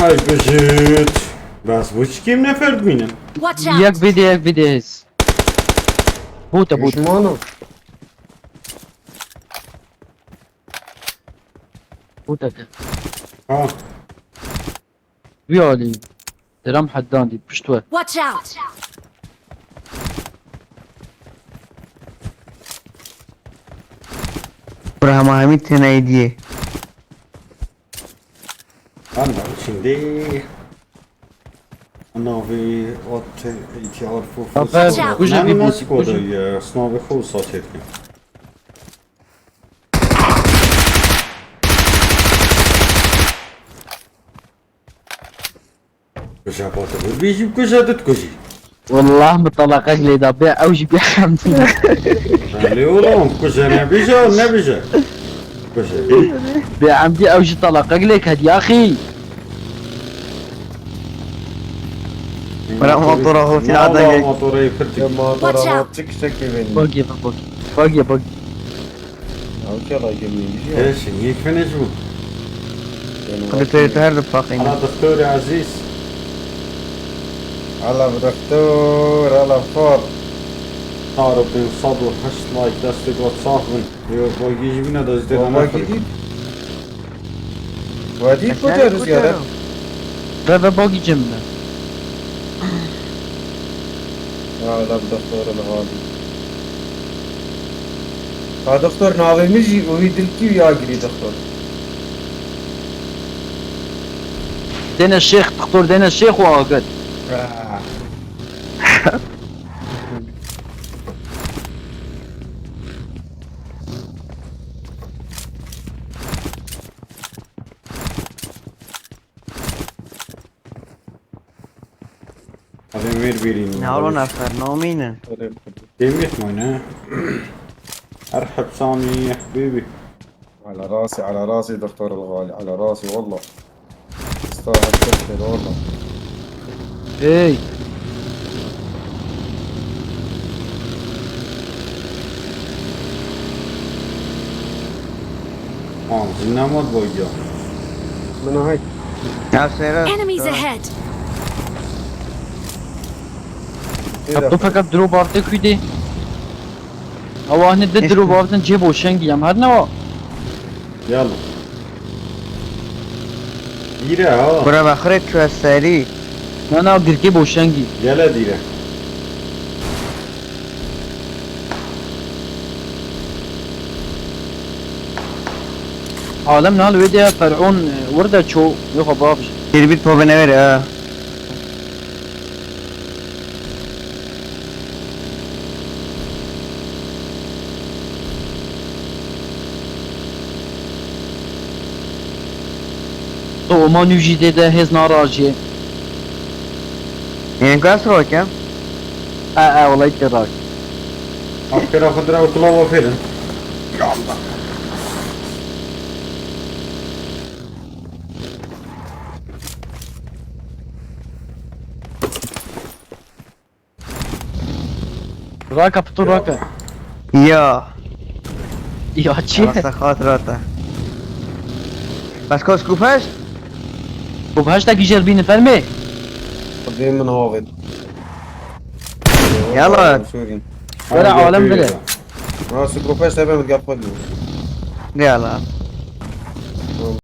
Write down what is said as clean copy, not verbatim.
Hay gıcıt. Bas bu kim ne fert minin? Watch out! Jak vidies. Buta. Düşmanım. Buta. Ha. Violi. Deram حدان دي بشتوى. Watch out! Buraya Mahmut hediye. Anna şimdi. Anna vi åt i arfo. Varför? Hur ska vi bo? skåda i snabb skjutsatsning. Güzel batı. Bir güzel tut والله مطلقك لي ضبيع اوجي بيا حمدي. Ali oğlum güzel ne bize ne bize. Güzel. بعمدي اوجي طلقك ليك هاد يا اخي. Bırak motoru hafif Ne ada oldu gel. motoru yıkırtık. Ya mağdara Watch out. bak çıkışta ki benim. باقي. Avcala gemiymiş ya. ايش يكفي نجمه. Kaliteli her de fakir. انا دكتور عزيز. Ala doktor, ala far. تعرف بين صد وحشت لايك دستك وتصاحبن. يجي بينا دزدنا Bomba نفر. gidip. Vadi koca rüzgara. بابا باقي جنبه. Ala doktor ala vadi. Ha doktor navemiz uydil ki ya giri doktor. دينا الشيخ دكتور دينا الشيخ واقد. هذا مير بيرين. Ne olur nefer nomine. ديميت مونا. ارحب سامي يا حبيبي. على راسي على راسي دكتور الغالي على راسي والله. استاهل تفكر والله. اي زلنا مود بويا. من هاي Ya Serhat. Enemies ahead! حطوا فقط دروب ارتك ويدي. او هني دد دروب ارتن جيبو شنقي يا مهر نوا. يلا. ديره ها. Buraya bakırık şu seri. انا اقدر جيبو شنقي. يلا ديره. عالمنا هالفيديو فرعون ورده شو يخو بابش. Kirbit pobine ver ha. تو ما نوجي ده هز ناراجي. Yani kaç rock ya? والله يتراك. أفكر أخذ وكلاوة فيلم. راكا بطول راكا. Ya. يا تشي. Basta hatırata. Başka skupaj? وبهاشتاك يجربين فرمي. قديم من هافد. يلا. سوري. ولا عالم بلا. ما سكروفاش تبع متقفل. Yala.